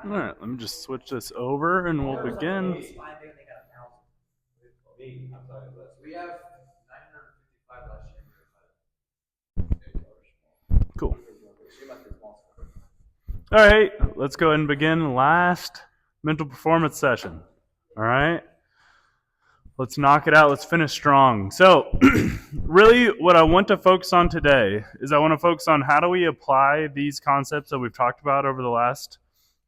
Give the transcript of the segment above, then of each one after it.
All right, let me just switch this over and we'll begin. Cool. All right, let's go ahead and begin last mental performance session. All right, let's knock it out. Let's finish strong. So, really, what I want to focus on today is I want to focus on how do we apply these concepts that we've talked about over the last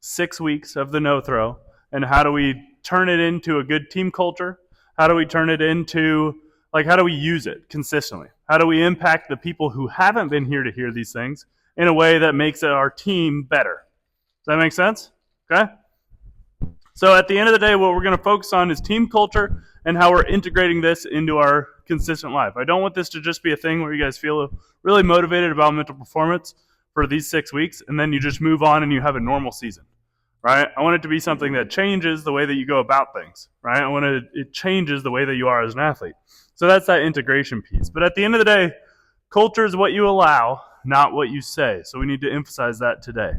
6 weeks of the no throw, and how do we turn it into a good team culture? How do we turn it into, like, how do we use it consistently? How do we impact the people who haven't been here to hear these things in a way that makes our team better? Does that make sense? Okay? So at the end of the day, what we're going to focus on is team culture and how we're integrating this into our consistent life. I don't want this to just be a thing where you guys feel really motivated about mental performance for these 6 weeks and then you just move on and you have a normal season, right? I want it to be something that changes the way that you go about things, right? It changes the way that you are as an athlete. So that's that integration piece. But at the end of the day, culture is what you allow, not what you say. So we need to emphasize that today.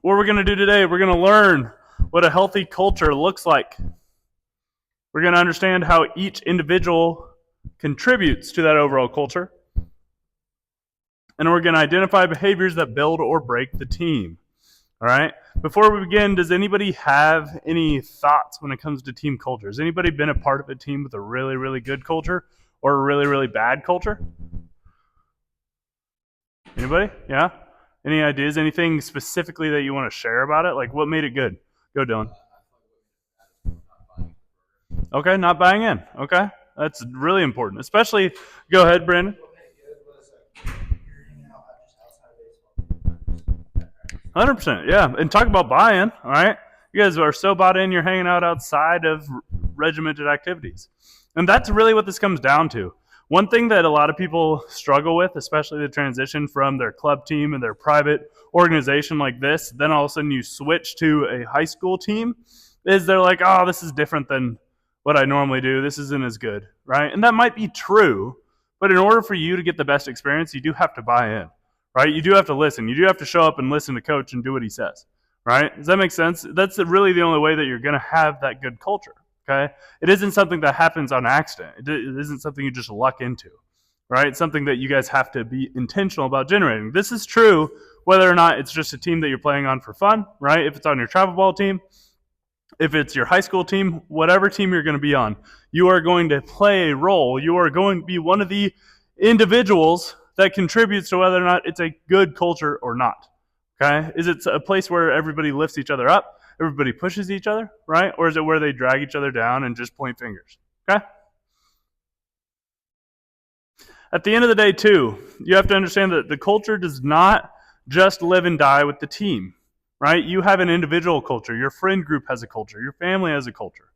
What we're going to do today, we're going to learn what a healthy culture looks like. We're going to understand how each individual contributes to that overall culture. And we're going to identify behaviors that build or break the team. All right? Before we begin, does anybody have any thoughts when it comes to team culture? Has anybody been a part of a team with a really, really good culture or a really, really bad culture? Anybody? Yeah? Any ideas? Anything specifically that you want to share about it? Like, what made it good? Go, Dylan. Okay, not buying in. Okay, that's really important. Especially, go ahead, Brandon. 100%, yeah. And talk about buy-in, all right? You guys are so bought in, you're hanging out outside of regimented activities. And that's really what this comes down to. One thing that a lot of people struggle with, especially the transition from their club team and their private organization like this, then all of a sudden you switch to a high school team, is they're like, oh, this is different than what I normally do. This isn't as good, right? And that might be true, but in order for you to get the best experience, you do have to buy in, right? You do have to listen. You do have to show up and listen to coach and do what he says, right? Does that make sense? That's really the only way that you're going to have that good culture. Okay, it isn't something that happens on accident. It isn't something you just luck into, right? It's something that you guys have to be intentional about generating. This is true whether or not it's just a team that you're playing on for fun, right? If it's on your travel ball team, if it's your high school team, whatever team you're going to be on, you are going to play a role. You are going to be one of the individuals that contributes to whether or not it's a good culture or not. Okay, is it a place where everybody lifts each other up? Everybody pushes each other, right? Or is it where they drag each other down and just point fingers? Okay? At the end of the day, too, you have to understand that the culture does not just live and die with the team, right? You have an individual culture. Your friend group has a culture. Your family has a culture,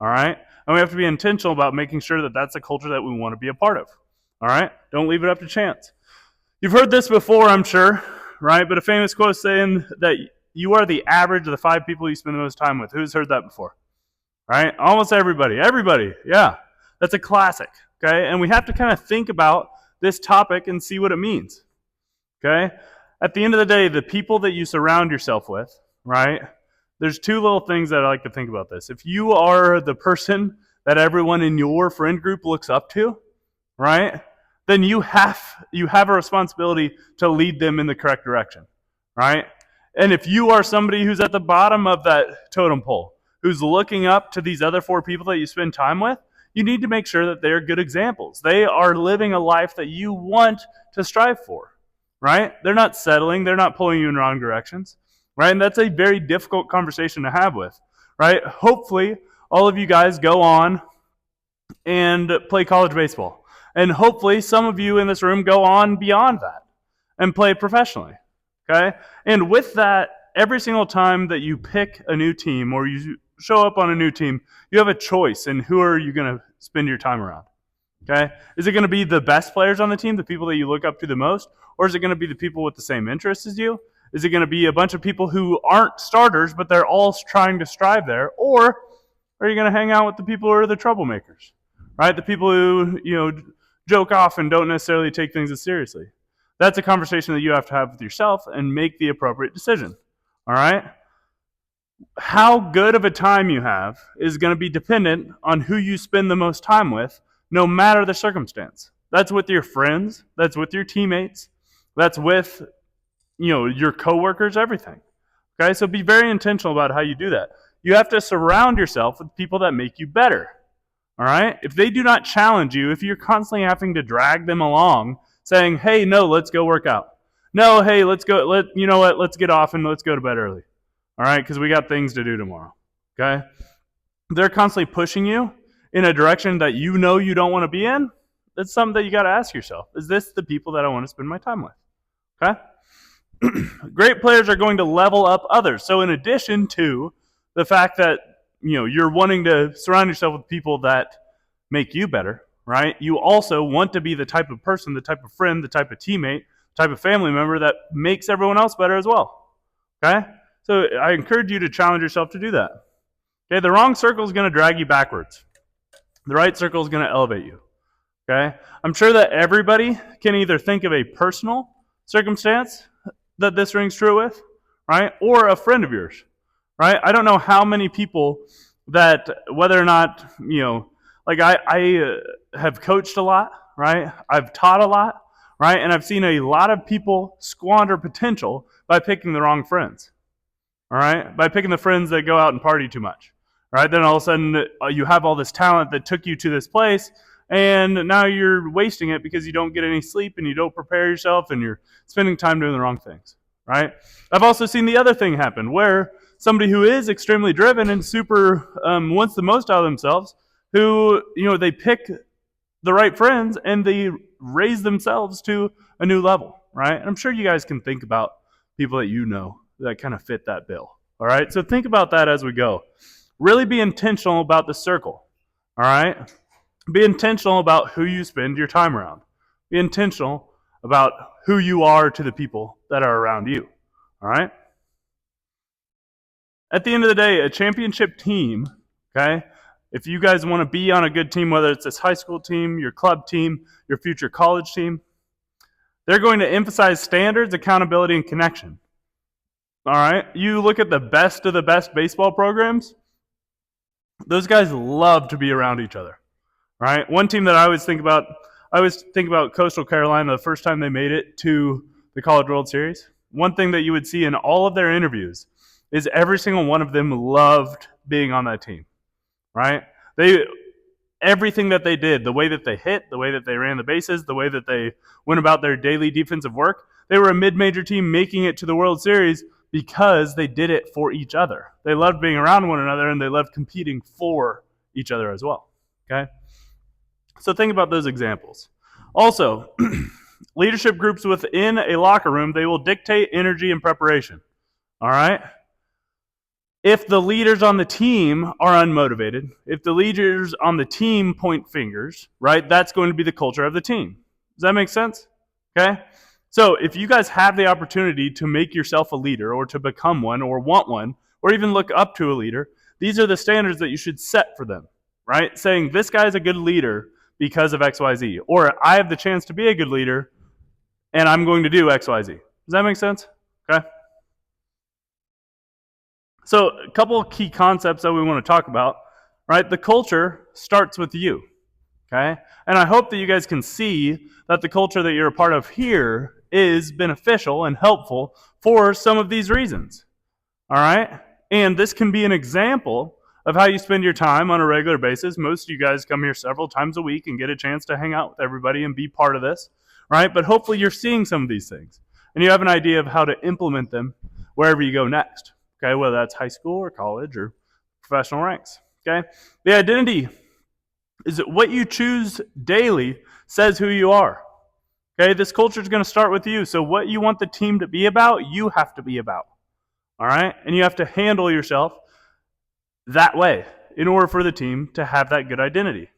all right? And we have to be intentional about making sure that that's a culture that we want to be a part of, all right? Don't leave it up to chance. You've heard this before, I'm sure, right? But a famous quote saying that you are the average of the 5 people you spend the most time with. Who's heard that before? Right? Almost everybody. Everybody. Yeah. That's a classic. Okay? And we have to kind of think about this topic and see what it means. Okay? At the end of the day, the people that you surround yourself with, right? There's 2 little things that I like to think about this. If you are the person that everyone in your friend group looks up to, right? Then you have a responsibility to lead them in the correct direction, right? And if you are somebody who's at the bottom of that totem pole, who's looking up to these other 4 people that you spend time with, you need to make sure that they're good examples. They are living a life that you want to strive for, right? They're not settling. They're not pulling you in wrong directions, right? And that's a very difficult conversation to have with, right? Hopefully, all of you guys go on and play college baseball. And hopefully, some of you in this room go on beyond that and play professionally. Okay? And with that, every single time that you pick a new team or you show up on a new team, you have a choice in who are you going to spend your time around. Okay? Is it going to be the best players on the team, the people that you look up to the most? Or is it going to be the people with the same interests as you? Is it going to be a bunch of people who aren't starters, but they're all trying to strive there? Or are you going to hang out with the people who are the troublemakers? Right? The people who, joke off and don't necessarily take things as seriously. That's a conversation that you have to have with yourself and make the appropriate decision. All right? How good of a time you have is going to be dependent on who you spend the most time with, no matter the circumstance. That's with your friends, that's with your teammates, that's with your coworkers, everything. Okay, so be very intentional about how you do that. You have to surround yourself with people that make you better. All right? If they do not challenge you, if you're constantly having to drag them along, saying, "Hey, no, let's go work out. No, hey, let's go. You know what? Let's get off and let's go to bed early. All right, because we got things to do tomorrow." Okay? They're constantly pushing you in a direction that you know you don't want to be in. That's something that you got to ask yourself. Is this the people that I want to spend my time with? Okay? Great players are going to level up others. So in addition to the fact that you're wanting to surround yourself with people that make you better, right? You also want to be the type of person, the type of friend, the type of teammate, type of family member that makes everyone else better as well. Okay? So I encourage you to challenge yourself to do that. Okay, the wrong circle is going to drag you backwards. The right circle is going to elevate you. Okay? I'm sure that everybody can either think of a personal circumstance that this rings true with, right? Or a friend of yours, right? I don't know how many people that, whether or not, like I have coached a lot, right? I've taught a lot, right? And I've seen a lot of people squander potential by picking the wrong friends, all right? By picking the friends that go out and party too much, right? Then all of a sudden you have all this talent that took you to this place, and now you're wasting it because you don't get any sleep and you don't prepare yourself and you're spending time doing the wrong things, right? I've also seen the other thing happen where somebody who is extremely driven and super wants the most out of themselves, who, they pick the right friends and they raise themselves to a new level, right? And I'm sure you guys can think about people that you know that kind of fit that bill, all right? So think about that as we go. Really be intentional about the circle, all right? Be intentional about who you spend your time around. Be intentional about who you are to the people that are around you, all right? At the end of the day, a championship team, okay, if you guys want to be on a good team, whether it's this high school team, your club team, your future college team, they're going to emphasize standards, accountability, and connection. All right? You look at the best of the best baseball programs, those guys love to be around each other. Right? One team that I always think about Coastal Carolina the first time they made it to the College World Series. One thing that you would see in all of their interviews is every single one of them loved being on that team. Right? Everything that they did, the way that they hit, the way that they ran the bases, the way that they went about their daily defensive work, they were a mid-major team making it to the World Series because they did it for each other. They loved being around one another and they loved competing for each other as well. Okay? So think about those examples. Also, leadership groups within a locker room, they will dictate energy and preparation. All right? If the leaders on the team are unmotivated, if the leaders on the team point fingers, right, that's going to be the culture of the team. Does that make sense? Okay? So if you guys have the opportunity to make yourself a leader or to become one or want one or even look up to a leader, these are the standards that you should set for them, right? Saying this guy's a good leader because of XYZ, or I have the chance to be a good leader and I'm going to do XYZ. Does that make sense? Okay. So a couple of key concepts that we want to talk about, right? The culture starts with you, okay? And I hope that you guys can see that the culture that you're a part of here is beneficial and helpful for some of these reasons, all right? And this can be an example of how you spend your time on a regular basis. Most of you guys come here several times a week and get a chance to hang out with everybody and be part of this, right? But hopefully you're seeing some of these things and you have an idea of how to implement them wherever you go next, okay? Whether that's high school or college or professional ranks, okay? The identity is that what you choose daily says who you are, okay? This culture is going to start with you. So what you want the team to be about, you have to be about, all right? And you have to handle yourself that way in order for the team to have that good identity.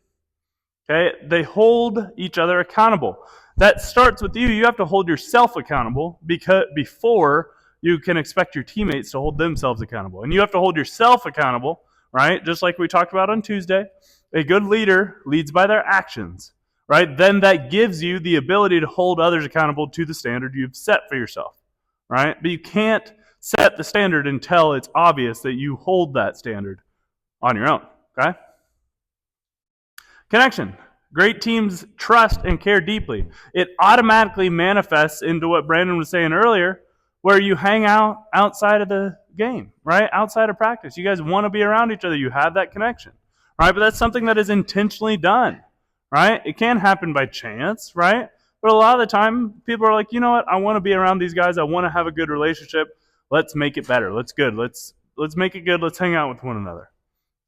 Okay? They hold each other accountable. That starts with you. You have to hold yourself accountable before you can expect your teammates to hold themselves accountable. And you have to hold yourself accountable, right? Just like we talked about on Tuesday. A good leader leads by their actions, right? Then that gives you the ability to hold others accountable to the standard you've set for yourself, right? But you can't set the standard until it's obvious that you hold that standard on your own. Okay? Connection. Great teams trust and care deeply. It automatically manifests into what Brandon was saying earlier, where you hang out outside of the game, right? Outside of practice. You guys want to be around each other. You have that connection, right? But that's something that is intentionally done, right? It can happen by chance, right? But a lot of the time, people are like, you know what? I want to be around these guys. I want to have a good relationship. Let's make it better. Let's make it good. Let's hang out with one another.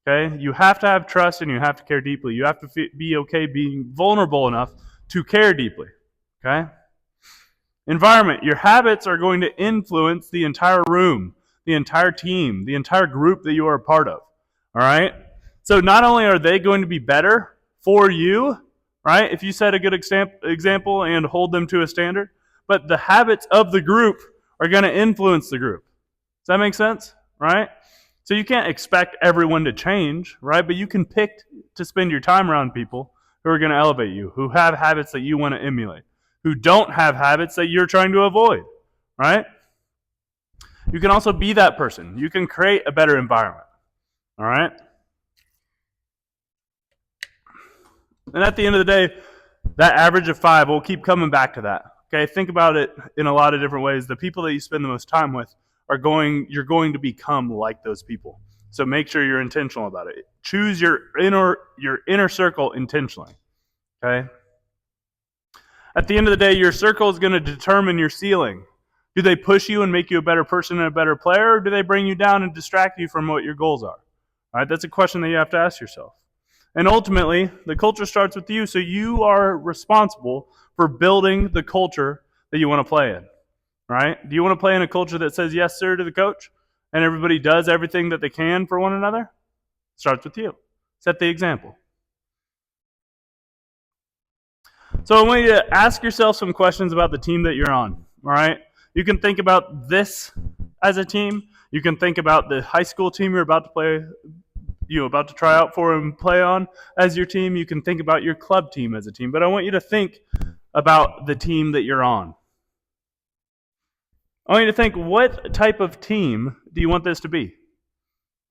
Okay? You have to have trust and you have to care deeply. You have to be okay being vulnerable enough to care deeply. Okay? Environment. Your habits are going to influence the entire room, the entire team, the entire group that you are a part of. All right? So not only are they going to be better for you, right, if you set a good example and hold them to a standard, but the habits of the group are going to influence the group. Does that make sense? Right? So you can't expect everyone to change, right? But you can pick to spend your time around people who are going to elevate you, who have habits that you want to emulate, who don't have habits that you're trying to avoid, right? You can also be that person. You can create a better environment, all right? And at the end of the day, that average of 5, we'll keep coming back to that. Okay, think about it in a lot of different ways. The people that you spend the most time with you're going to become like those people. So make sure you're intentional about it. Choose your inner circle intentionally. Okay? At the end of the day, your circle is going to determine your ceiling. Do they push you and make you a better person and a better player, or do they bring you down and distract you from what your goals are? All right, that's a question that you have to ask yourself. And ultimately, the culture starts with you, so you are responsible for building the culture that you want to play in. Right? Do you want to play in a culture that says yes, sir, to the coach, and everybody does everything that they can for one another? Starts with you. Set the example. So I want you to ask yourself some questions about the team that you're on. All right? You can think about this as a team. You can think about the high school team you're about to play, about to try out for and play on as your team. You can think about your club team as a team. But I want you to think about the team that you're on. I want you to think, what type of team do you want this to be?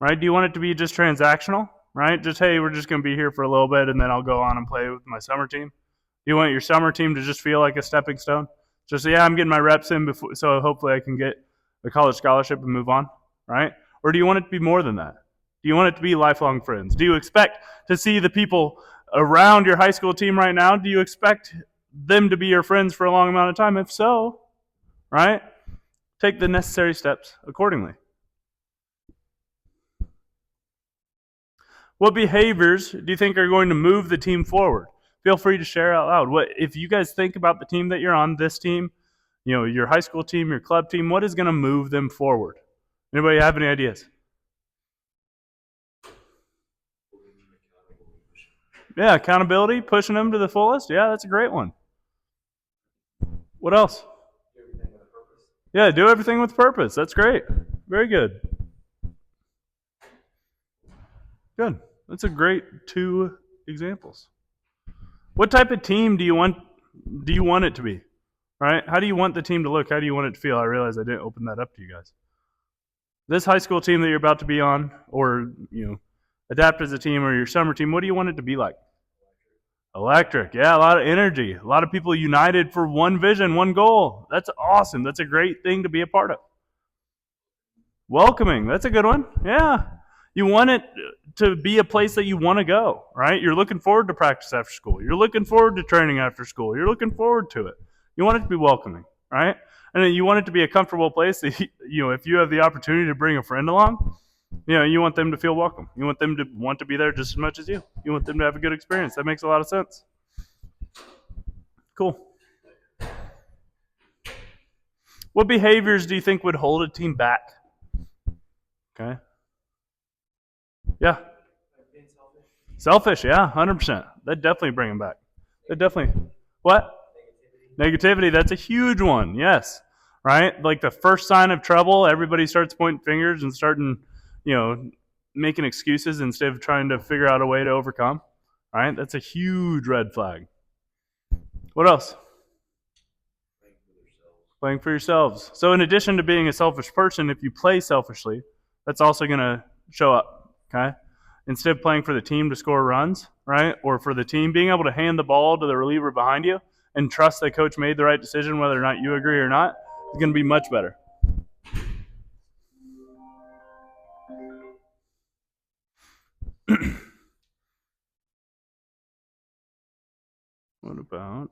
Right? Do you want it to be just transactional? Right? Just, hey, we're just going to be here for a little bit and then I'll go on and play with my summer team. Do you want your summer team to just feel like a stepping stone? Just, yeah, I'm getting my reps in before, so hopefully I can get a college scholarship and move on. Right? Or do you want it to be more than that? Do you want it to be lifelong friends? Do you expect to see the people around your high school team right now? Do you expect them to be your friends for a long amount of time? If so, right? Take the necessary steps accordingly. What behaviors do you think are going to move the team forward? Feel free to share out loud. If you guys think about the team that you're on, this team, your high school team, your club team, what is going to move them forward? Anybody have any ideas? Yeah, accountability, pushing them to the fullest. Yeah, that's a great one. What else? Yeah, do everything with purpose. That's great. Very good. Good. That's a great 2 examples. What type of team do you want it to be? Right? How do you want the team to look? How do you want it to feel? I realize I didn't open that up to you guys. This high school team that you're about to be on, or adapt as a team, or your summer team, what do you want it to be like? Electric. Yeah, a lot of energy. A lot of people united for one vision, one goal. That's awesome. That's a great thing to be a part of. Welcoming. That's a good one. Yeah. You want it to be a place that you want to go, right? You're looking forward to practice after school. You're looking forward to training after school. You're looking forward to it. You want it to be welcoming, right? And then you want it to be a comfortable place that, if you have the opportunity to bring a friend along, you want them to feel welcome. You want them to want to be there just as much as you. You want them to have a good experience. That makes a lot of sense. Cool. What behaviors do you think would hold a team back? Okay. Yeah. Selfish, yeah, 100%. That'd definitely bring them back. That definitely. What? Negativity, that's a huge one, yes. Right? Like the first sign of trouble, everybody starts pointing fingers and starting, making excuses instead of trying to figure out a way to overcome. Right? That's a huge red flag. What else? Playing for yourselves. So in addition to being a selfish person, if you play selfishly, that's also going to show up, okay? Instead of playing for the team to score runs, right, or for the team, being able to hand the ball to the reliever behind you and trust that coach made the right decision whether or not you agree or not is going to be much better. What about...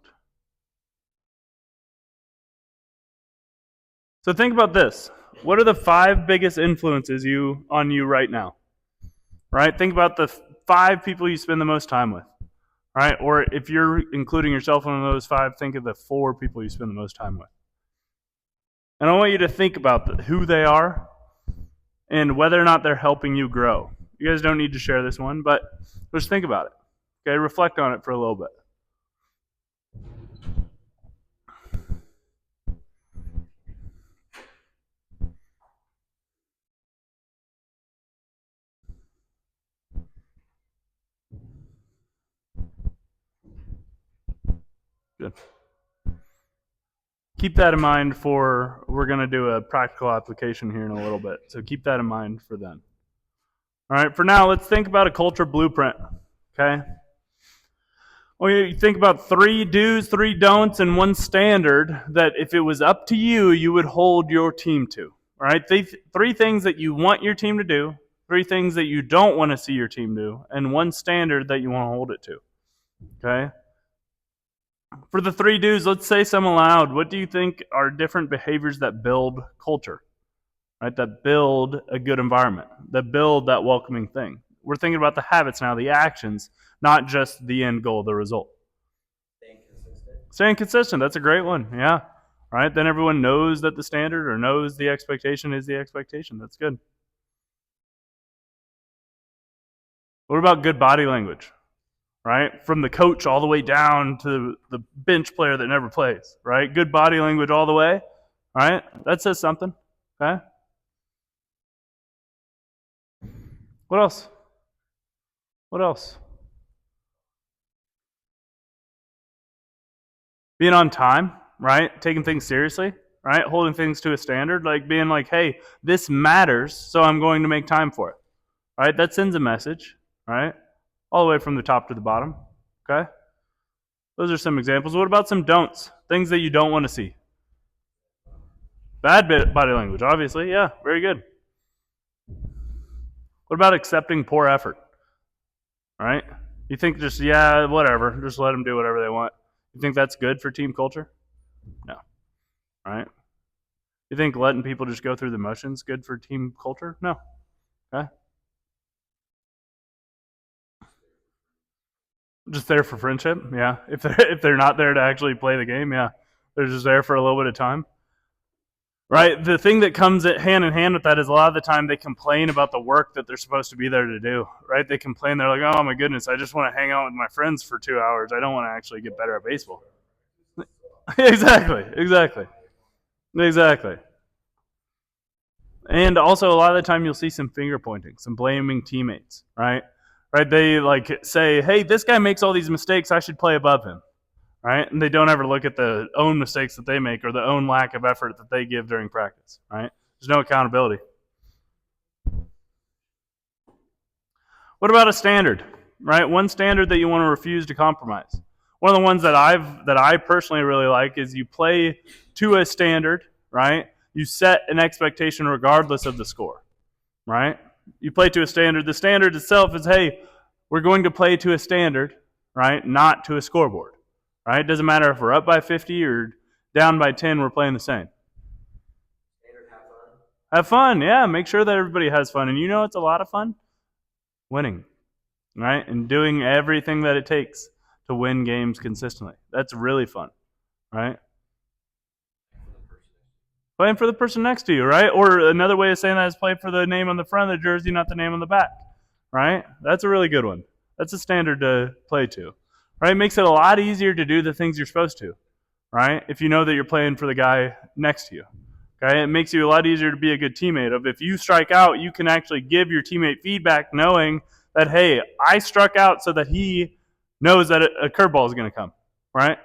So think about this. What are the 5 biggest influences on you right now? Right? Think about the 5 people you spend the most time with. Right? Or if you're including yourself in one of those 5, think of the 4 people you spend the most time with. And I want you to think about who they are and whether or not they're helping you grow. You guys don't need to share this one, but just think about it. Okay, reflect on it for a little bit. Good. Keep that in mind we're going to do a practical application here in a little bit. So keep that in mind for then. All right, for now, let's think about a culture blueprint. Okay? Well, you think about 3 do's, 3 don'ts, and 1 standard that if it was up to you, you would hold your team to. All right? 3 things that you want your team to do, 3 things that you don't want to see your team do, and 1 standard that you want to hold it to. Okay? For the 3 do's, let's say some aloud. What do you think are different behaviors that build culture? Right? That build a good environment, that build that welcoming thing. We're thinking about the habits now, the actions, not just the end goal, the result. Staying consistent. That's a great one. Yeah. Right? Then everyone knows that the standard or knows the expectation is the expectation. That's good. What about good body language? Right? From the coach all the way down to the bench player that never plays. Right? Good body language all the way. Right? That says something. Okay? What else? What else? Being on time, right? Taking things seriously, right? Holding things to a standard, like being like, hey, this matters, so I'm going to make time for it. Right? That sends a message, right? All the way from the top to the bottom. Okay? Those are some examples. What about some don'ts? Things that you don't want to see. Bad body language, obviously. Yeah, very good. What about accepting poor effort? Right? You think just, yeah, whatever. Just let them do whatever they want. You think that's good for team culture? No. Right? You think letting people just go through the motions good for team culture? No. Okay? Just there for friendship? Yeah. If they're not there to actually play the game, yeah. They're just there for a little bit of time. Right? The thing that comes hand in hand with that is a lot of the time they complain about the work that they're supposed to be there to do. Right? They complain, they're like, oh my goodness, I just want to hang out with my friends for 2 hours. I don't want to actually get better at baseball. Exactly. And also a lot of the time you'll see some finger pointing, some blaming teammates, right? Right? They like say, hey, this guy makes all these mistakes, I should play above him. Right? And they don't ever look at the own mistakes that they make or the own lack of effort that they give during practice. Right? There's no accountability. What about a standard? Right? 1 standard that you want to refuse to compromise. One of the ones that I personally really like is you play to a standard, right? You set an expectation regardless of the score, right? You play to a standard. The standard itself is, hey, we're going to play to a standard, right? Not to a scoreboard, right? It doesn't matter if we're up by 50 or down by 10, we're playing the same. Have fun, yeah. Make sure that everybody has fun. And you know it's a lot of fun? Winning, right? And doing everything that it takes to win games consistently. That's really fun, right? Playing for the person next to you, right? Or another way of saying that is play for the name on the front of the jersey, not the name on the back, right? That's a really good one. That's a standard to play to, right? It makes it a lot easier to do the things you're supposed to, right? If you know that you're playing for the guy next to you, okay? It makes you a lot easier to be a good teammate. If you strike out, you can actually give your teammate feedback knowing that, hey, I struck out so that he knows that a curveball is going to come, right?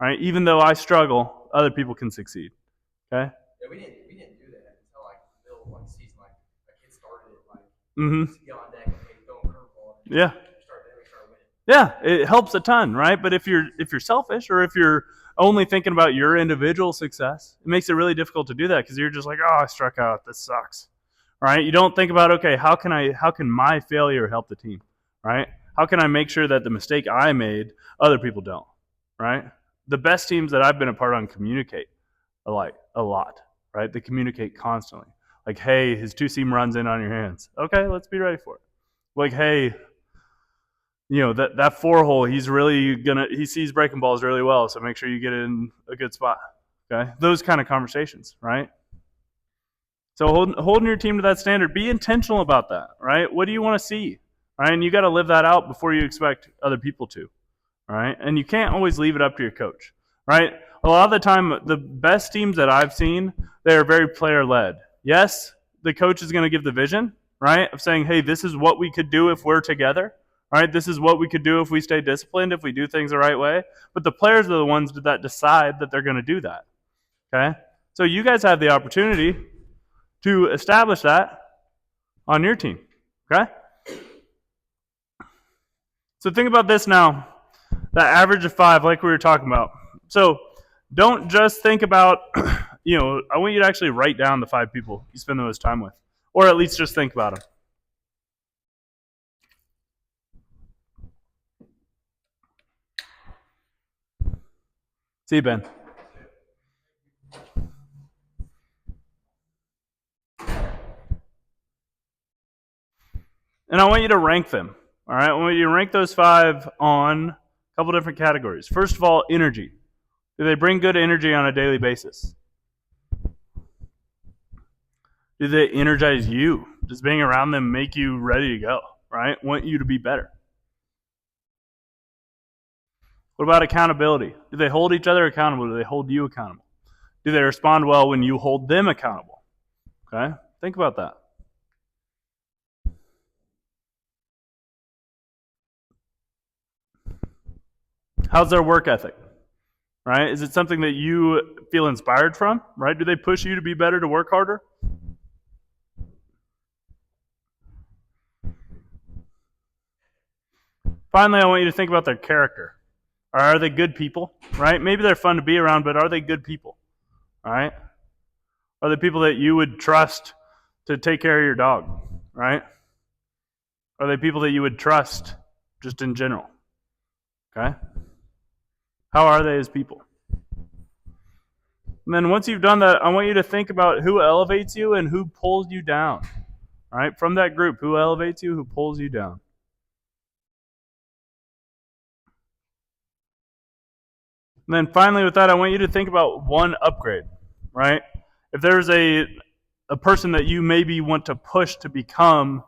Right? Even though I struggle, other people can succeed. Okay. Yeah, we didn't do that until like the middle of like season. Like a kid started it like Mm-hmm. get on deck, okay, throwing curveball, and Yeah. we start winning. Yeah, it helps a ton, right? But if you're selfish or if you're only thinking about your individual success, it makes it really difficult to do that because you're just like, oh, I struck out. This sucks, right? You don't think about, okay, how can my failure help the team, right? How can I make sure that the mistake I made, other people don't, right? The best teams that I've been a part of communicate a lot, right? They communicate constantly. Like, hey, his two seam runs in on your hands. Okay, let's be ready for it. Like, hey, that four hole, he sees breaking balls really well, so make sure you get it in a good spot. Okay, those kind of conversations, right? So holding your team to that standard, be intentional about that, right? What do you want to see, right? And you got to live that out before you expect other people to, right? And you can't always leave it up to your coach, right? A lot of the time, the best teams that I've seen, they are very player led. Yes, the coach is going to give the vision, right, of saying, hey, this is what we could do if we're together. All right, this is what we could do if we stay disciplined, if we do things the right way. But the players are the ones that decide that they're going to do that. Okay? So you guys have the opportunity to establish that on your team. Okay? So think about this now. That average of 5, like we were talking about. So don't just think about, I want you to actually write down the 5 people you spend the most time with. Or at least just think about them. See you, Ben. And I want you to rank them. All right, I want you to rank those 5 on a couple different categories. First of all, energy. Do they bring good energy on a daily basis? Do they energize you? Does being around them make you ready to go? Right? Want you to be better. What about accountability? Do they hold each other accountable? Do they hold you accountable? Do they respond well when you hold them accountable? Okay? Think about that. How's their work ethic? Right? Is it something that you feel inspired from? Right? Do they push you to be better, to work harder? Finally, I want you to think about their character. Are they good people? Right? Maybe they're fun to be around, but are they good people? All right? Are they people that you would trust to take care of your dog? Right? Are they people that you would trust just in general? Okay? How are they as people? And then once you've done that, I want you to think about who elevates you and who pulls you down. All right? From that group, who elevates you, who pulls you down. And then finally, with that, I want you to think about one upgrade, right? If there's a person that you maybe want to push to become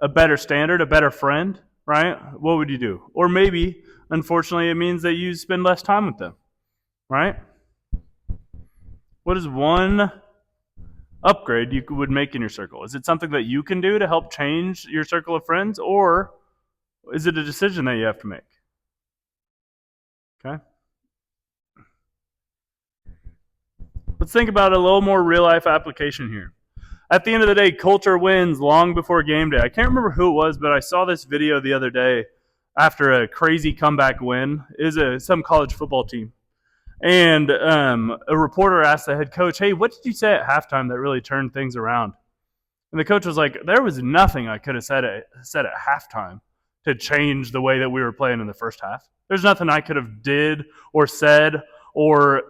a better standard, a better friend, right? What would you do? Or maybe, unfortunately, it means that you spend less time with them, right? What is one upgrade you would make in your circle? Is it something that you can do to help change your circle of friends, or is it a decision that you have to make? Okay. Let's think about a little more real life application here. At the end of the day, culture wins long before game day. I can't remember who it was, but I saw this video the other day after a crazy comeback win. It was some college football team. And a reporter asked the head coach, hey, what did you say at halftime that really turned things around? And the coach was like, there was nothing I could have said at halftime to change the way that we were playing in the first half. There's nothing I could have did or said or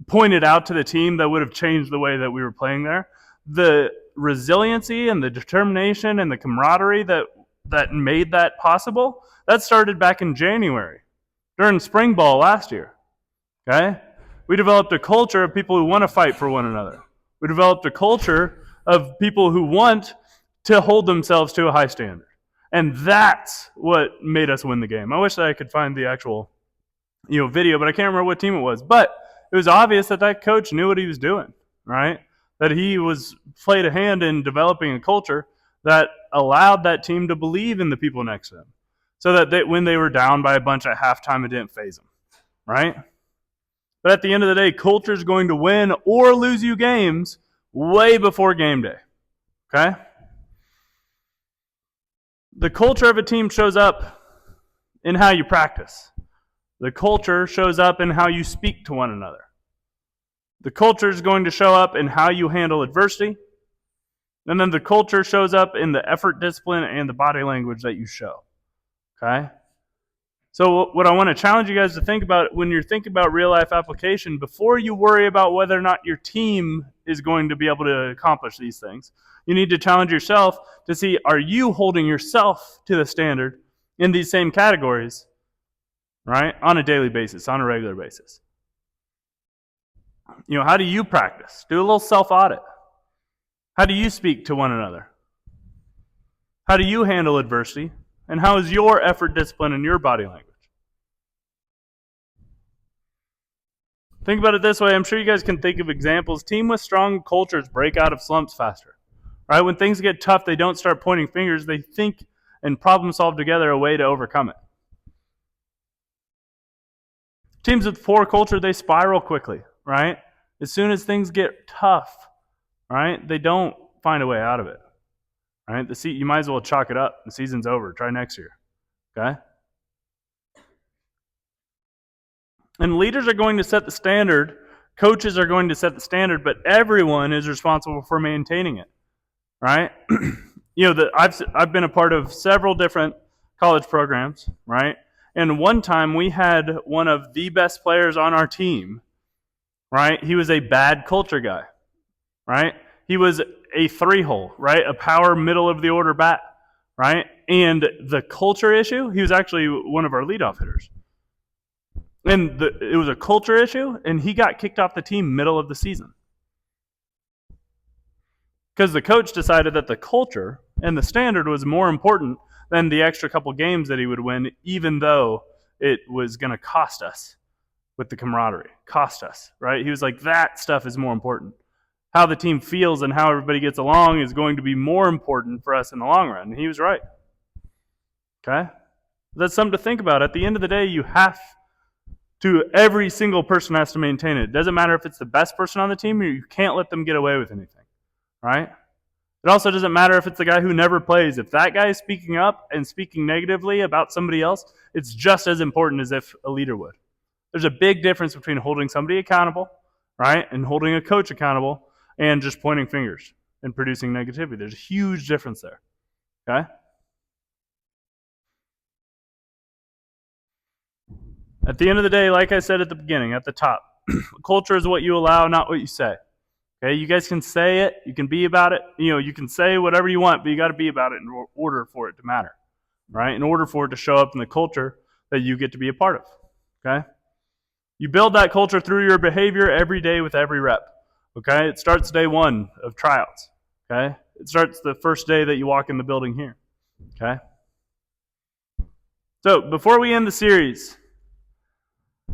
pointed out to the team that would have changed the way that we were playing there. The resiliency and the determination and the camaraderie that made that possible, that started back in January during spring ball last year. Okay? We developed a culture of people who want to fight for one another. We developed a culture of people who want to hold themselves to a high standard. And that's what made us win the game. I wish that I could find the actual video, but I can't remember what team it was. But it was obvious that coach knew what he was doing, right? That he played a hand in developing a culture that allowed that team to believe in the people next to them. So that when they were down by a bunch at halftime, it didn't faze them, right? But at the end of the day, culture is going to win or lose you games way before game day. Okay? The culture of a team shows up in how you practice. The culture shows up in how you speak to one another. The culture is going to show up in how you handle adversity. And then the culture shows up in the effort, discipline, and the body language that you show. Okay? So what I want to challenge you guys to think about when you're thinking about real life application, before you worry about whether or not your team is going to be able to accomplish these things, you need to challenge yourself to see, are you holding yourself to the standard in these same categories, right, on a daily basis, on a regular basis? You know, how do you practice? Do a little self-audit. How do you speak to one another? How do you handle adversity? And how is your effort, discipline, and your body language? Think about it this way. I'm sure you guys can think of examples. Teams with strong cultures break out of slumps faster. Right? When things get tough, they don't start pointing fingers. They think and problem solve together a way to overcome it. Teams with poor culture, they spiral quickly, right? As soon as things get tough, right, they don't find a way out of it. Right? You might as well chalk it up. The season's over. Try next year. Okay? And leaders are going to set the standard. Coaches are going to set the standard, but everyone is responsible for maintaining it. Right? You know, I've been a part of several different college programs, right? And one time we had one of the best players on our team, right? He was a bad culture guy, right? He was a 3-hole, right? A power middle of the order bat, right? And the culture issue, he was actually one of our leadoff hitters. And it was a culture issue, and he got kicked off the team middle of the season. Because the coach decided that the culture and the standard was more important than the extra couple games that he would win, even though it was going to cost us with the camaraderie. Cost us, right? He was like, that stuff is more important. How the team feels and how everybody gets along is going to be more important for us in the long run. And he was right. Okay? That's something to think about. At the end of the day, every single person has to maintain it. It doesn't matter if it's the best person on the team, you can't let them get away with anything. Right? It also doesn't matter if it's the guy who never plays. If that guy is speaking up and speaking negatively about somebody else, it's just as important as if a leader would. There's a big difference between holding somebody accountable, right, and holding a coach accountable and just pointing fingers and producing negativity. There's a huge difference there. Okay? At the end of the day, like I said at the beginning, at the top, culture is what you allow, not what you say. Okay, you guys can say it, you can be about it, you can say whatever you want, but you got to be about it in order for it to matter, right? In order for it to show up in the culture that you get to be a part of, okay? You build that culture through your behavior every day with every rep, okay? It starts day one of tryouts, okay? It starts the first day that you walk in the building here, okay? So before we end the series, a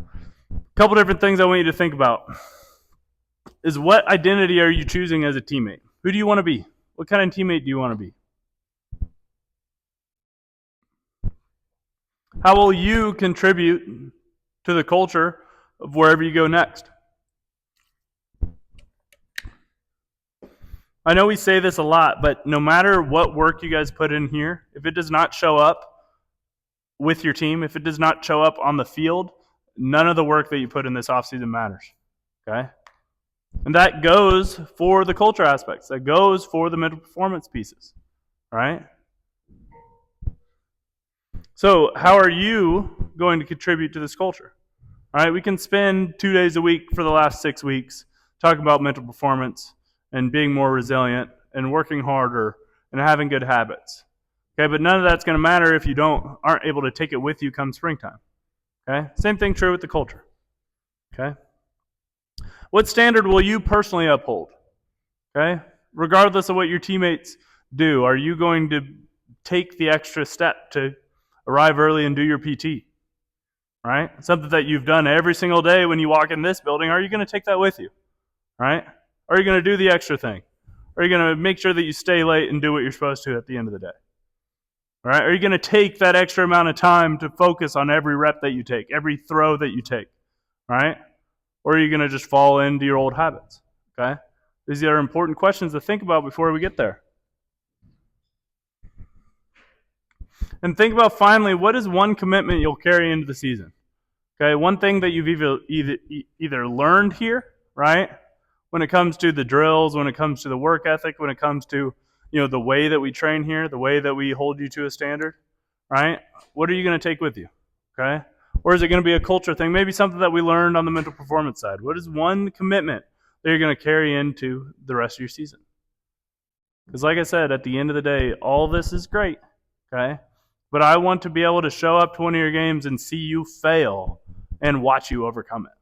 couple different things I want you to think about. Is what identity are you choosing as a teammate? Who do you want to be? What kind of teammate do you want to be? How will you contribute to the culture of wherever you go next? I know we say this a lot, but no matter what work you guys put in here, if it does not show up with your team, if it does not show up on the field, none of the work that you put in this offseason matters. Okay? And that goes for the culture aspects. That goes for the mental performance pieces. Right? So how are you going to contribute to this culture? All right, we can spend 2 days a week for the last 6 weeks talking about mental performance and being more resilient and working harder and having good habits. Okay, but none of that's going to matter if you aren't able to take it with you come springtime. Okay? Same thing true with the culture. Okay? What standard will you personally uphold? Okay? Regardless of what your teammates do, are you going to take the extra step to arrive early and do your PT? Right? Something that you've done every single day when you walk in this building, are you going to take that with you? Right? Are you going to do the extra thing? Are you going to make sure that you stay late and do what you're supposed to at the end of the day? Right? Are you going to take that extra amount of time to focus on every rep that you take, every throw that you take? Right? Or are you going to just fall into your old habits? Okay? These are important questions to think about before we get there. And think about, finally, what is one commitment you'll carry into the season? Okay, one thing that you've either learned here, right? When it comes to the drills, when it comes to the work ethic, when it comes to, the way that we train here, the way that we hold you to a standard, right? What are you going to take with you? Okay? Or is it going to be a culture thing? Maybe something that we learned on the mental performance side. What is one commitment that you're going to carry into the rest of your season? Because like I said, at the end of the day, all this is great, okay? But I want to be able to show up to one of your games and see you fail and watch you overcome it.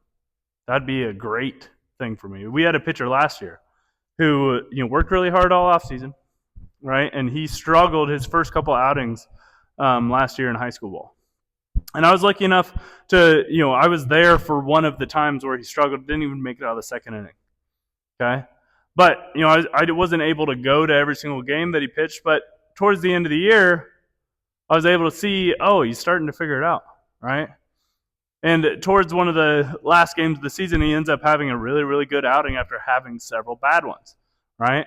That'd be a great thing for me. We had a pitcher last year who worked really hard all offseason, right? And he struggled his first couple outings last year in high school ball. And I was lucky enough to, I was there for one of the times where he struggled, didn't even make it out of the second inning, okay? But, I wasn't able to go to every single game that he pitched, but towards the end of the year, I was able to see, he's starting to figure it out, right? And towards one of the last games of the season, he ends up having a really, really good outing after having several bad ones, right?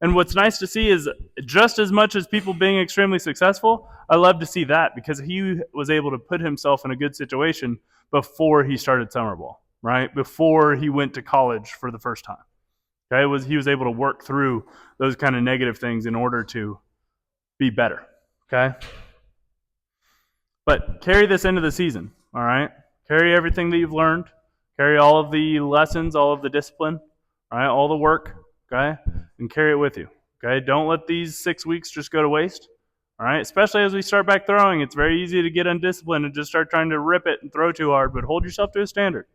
And what's nice to see is just as much as people being extremely successful, I love to see that because he was able to put himself in a good situation before he started summer ball, right? Before he went to college for the first time. Okay, he was able to work through those kind of negative things in order to be better, okay? But carry this into the season, all right? Carry everything that you've learned. Carry all of the lessons, all of the discipline, all right? All the work, okay? And carry it with you, okay? Don't let these 6 weeks just go to waste, all right? Especially as we start back throwing. It's very easy to get undisciplined and just start trying to rip it and throw too hard, but hold yourself to a standard,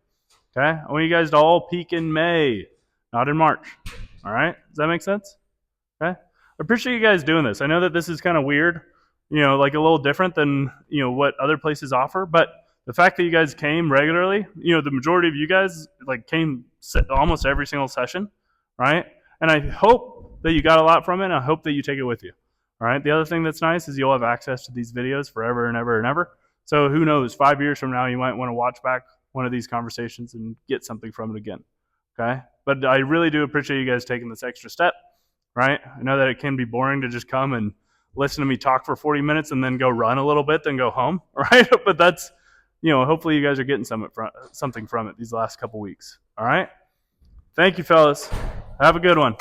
okay? I want you guys to all peak in May, not in March, all right? Does that make sense? Okay? I appreciate you guys doing this. I know that this is kind of weird, like a little different than, what other places offer, but the fact that you guys came regularly, the majority of you guys came almost every single session, right? And I hope that you got a lot from it, and I hope that you take it with you, all right? The other thing that's nice is you'll have access to these videos forever and ever and ever. So who knows, 5 years from now, you might want to watch back one of these conversations and get something from it again, okay? But I really do appreciate you guys taking this extra step, right? I know that it can be boring to just come and listen to me talk for 40 minutes and then go run a little bit, then go home, right? But that's, hopefully you guys are getting something from it these last couple weeks, all right? Thank you, fellas. Have a good one.